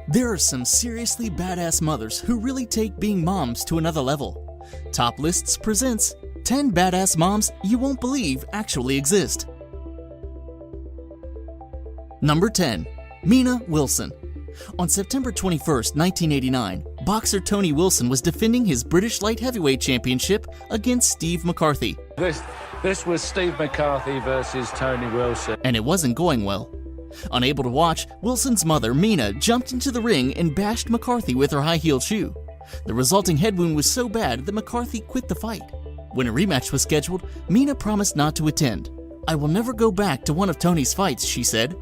There are some seriously badass mothers who really take being moms to another level. Top Lists presents 10 badass moms you won't believe actually exist. Number 10. Mina Wilson. On September 21, 1989, boxer Tony Wilson was defending his British light heavyweight championship against Steve McCarthy. This was Steve McCarthy versus Tony Wilson. And it wasn't going well. Unable to watch, Wilson's mother, Mina, jumped into the ring and bashed McCarthy with her high-heeled shoe. The resulting head wound was so bad that McCarthy quit the fight. When a rematch was scheduled, Mina promised not to attend. "I will never go back to one of Tony's fights," she said.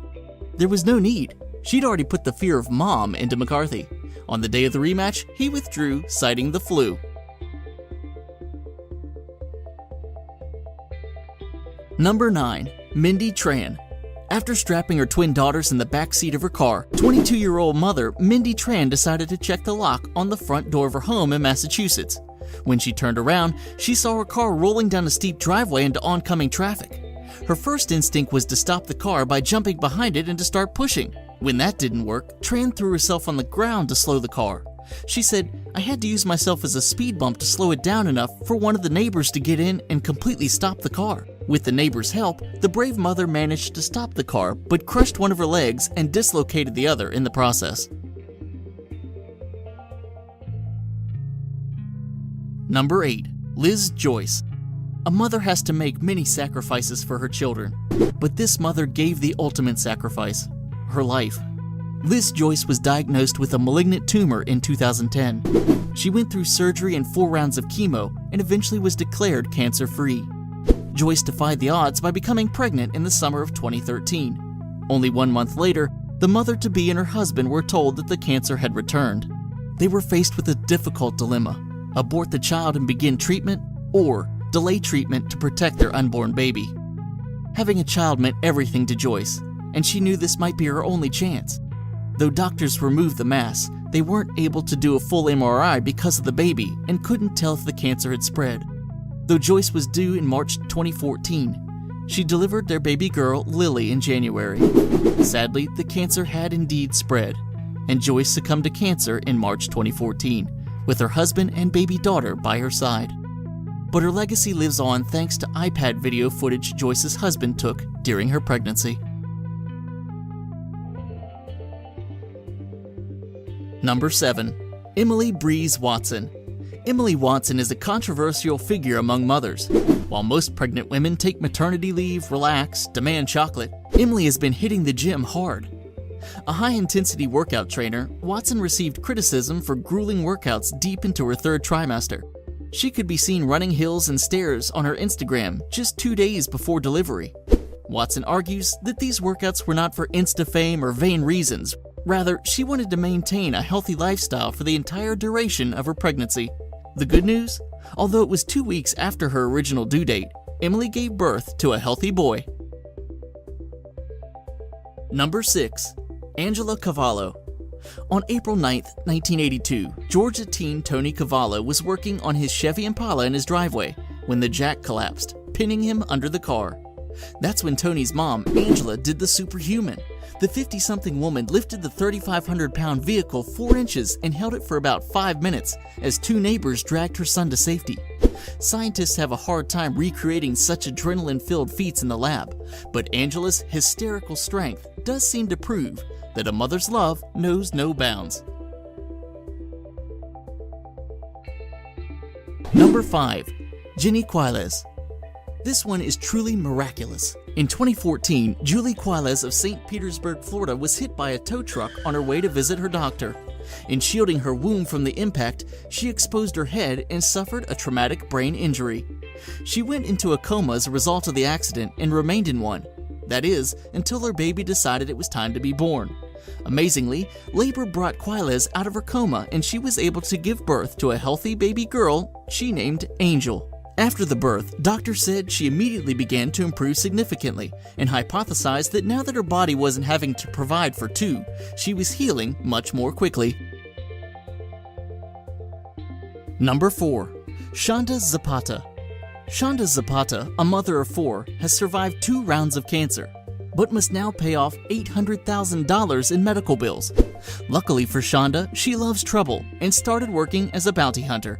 There was no need. She'd already put the fear of mom into McCarthy. On the day of the rematch, he withdrew, citing the flu. Number 9. Mindy Tran. After strapping her twin daughters in the back seat of her car, 22-year-old mother Mindy Tran decided to check the lock on the front door of her home in Massachusetts. When she turned around, she saw her car rolling down a steep driveway into oncoming traffic. Her first instinct was to stop the car by jumping behind it and to start pushing. When that didn't work, Tran threw herself on the ground to slow the car. She said, "I had to use myself as a speed bump to slow it down enough for one of the neighbors to get in and completely stop the car." With the neighbor's help, the brave mother managed to stop the car, but crushed one of her legs and dislocated the other in the process. Number 8. Liz Joyce. A mother has to make many sacrifices for her children, but this mother gave the ultimate sacrifice: her life. Liz Joyce was diagnosed with a malignant tumor in 2010. She went through surgery and 4 rounds of chemo and eventually was declared cancer-free. Joyce defied the odds by becoming pregnant in the summer of 2013. Only 1 month later, the mother-to-be and her husband were told that the cancer had returned. They were faced with a difficult dilemma: abort the child and begin treatment, or delay treatment to protect their unborn baby. Having a child meant everything to Joyce, and she knew this might be her only chance. Though doctors removed the mass, they weren't able to do a full MRI because of the baby and couldn't tell if the cancer had spread. Though Joyce was due in March 2014, she delivered their baby girl, Lily, in January. Sadly, the cancer had indeed spread, and Joyce succumbed to cancer in March 2014, with her husband and baby daughter by her side. But her legacy lives on thanks to iPad video footage Joyce's husband took during her pregnancy. Number 7. Emily Breeze Watson. Emily Watson is a controversial figure among mothers. While most pregnant women take maternity leave, relax, demand chocolate, Emily has been hitting the gym hard. A high-intensity workout trainer, Watson received criticism for grueling workouts deep into her 3rd trimester. She could be seen running hills and stairs on her Instagram just 2 days before delivery. Watson argues that these workouts were not for Insta-fame or vain reasons. Rather, she wanted to maintain a healthy lifestyle for the entire duration of her pregnancy. The good news? Although it was 2 weeks after her original due date, Emily gave birth to a healthy boy. Number 6. Angela Cavallo. On April 9, 1982, Georgia teen Tony Cavallo was working on his Chevy Impala in his driveway when the jack collapsed, pinning him under the car. That's when Tony's mom, Angela, did the superhuman. The 50-something woman lifted the 3,500-pound vehicle 4 inches and held it for about 5 minutes as 2 neighbors dragged her son to safety. Scientists have a hard time recreating such adrenaline-filled feats in the lab, but Angela's hysterical strength does seem to prove that a mother's love knows no bounds. Number 5. Jenny Quiles. This one is truly miraculous. In 2014, Julie Quiles of St. Petersburg, Florida was hit by a tow truck on her way to visit her doctor. In shielding her womb from the impact, she exposed her head and suffered a traumatic brain injury. She went into a coma as a result of the accident and remained in one. That is, until her baby decided it was time to be born. Amazingly, labor brought Quiles out of her coma and she was able to give birth to a healthy baby girl she named Angel. After the birth, doctors said she immediately began to improve significantly and hypothesized that now that her body wasn't having to provide for 2, she was healing much more quickly. Number 4. Shonda Zapata. Shonda Zapata, a mother of 4, has survived 2 rounds of cancer. but must now pay off $800,000 in medical bills. Luckily for Shonda, she loves trouble and started working as a bounty hunter.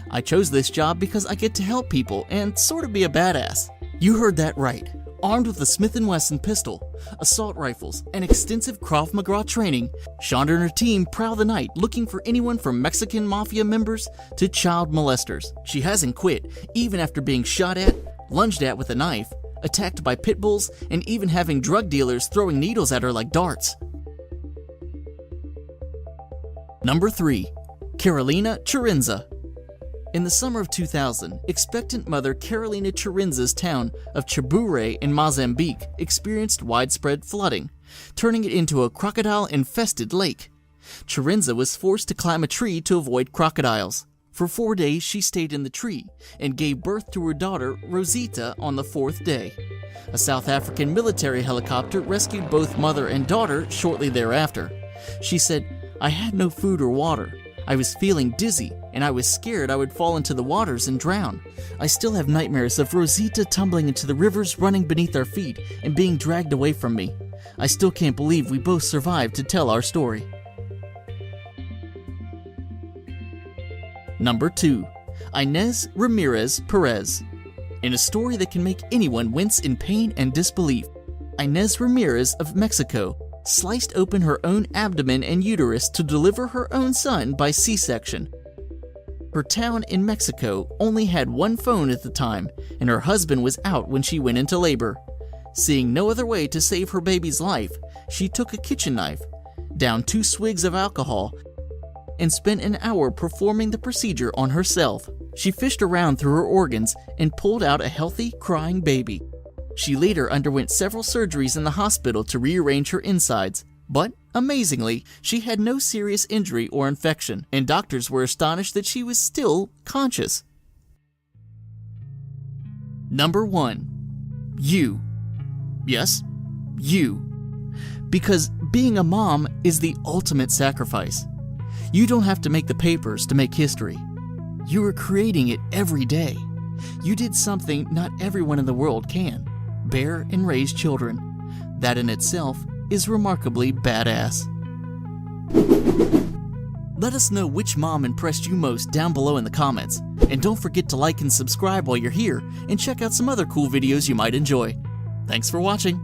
I chose this job because I get to help people and sort of be a badass. You heard that right. Armed with a Smith & Wesson pistol, assault rifles, and extensive Krav Maga training, Shonda and her team prowl the night looking for anyone from Mexican mafia members to child molesters. She hasn't quit, even after being shot at, lunged at with a knife, attacked by pit bulls, and even having drug dealers throwing needles at her like darts. Number 3. Carolina Chirinza. In the summer of 2000, expectant mother Carolina Chirinza's town of Chibure in Mozambique experienced widespread flooding, turning it into a crocodile-infested lake. Chirinza was forced to climb a tree to avoid crocodiles. For 4 days, she stayed in the tree and gave birth to her daughter, Rosita, on the 4th day. A South African military helicopter rescued both mother and daughter shortly thereafter. She said, "I had no food or water. I was feeling dizzy, and I was scared I would fall into the waters and drown. I still have nightmares of Rosita tumbling into the rivers running beneath our feet and being dragged away from me. I still can't believe we both survived to tell our story." Number 2. Inez Ramirez Perez. In a story that can make anyone wince in pain and disbelief, Inez Ramirez of Mexico sliced open her own abdomen and uterus to deliver her own son by C-section. Her town in Mexico only had one phone at the time, and her husband was out when she went into labor. Seeing no other way to save her baby's life, she took a kitchen knife, downed 2 swigs of alcohol, and spent an hour performing the procedure on herself. She fished around through her organs and pulled out a healthy, crying baby. She later underwent several surgeries in the hospital to rearrange her insides, but amazingly, she had no serious injury or infection, and doctors were astonished that she was still conscious. Number 1. You. Yes, you. Because being a mom is the ultimate sacrifice. You don't have to make the papers to make history. You are creating it every day. You did something not everyone in the world can: bear and raise children. That in itself is remarkably badass. Let us know which mom impressed you most down below in the comments. And don't forget to like and subscribe while you're here, and check out some other cool videos you might enjoy. Thanks for watching.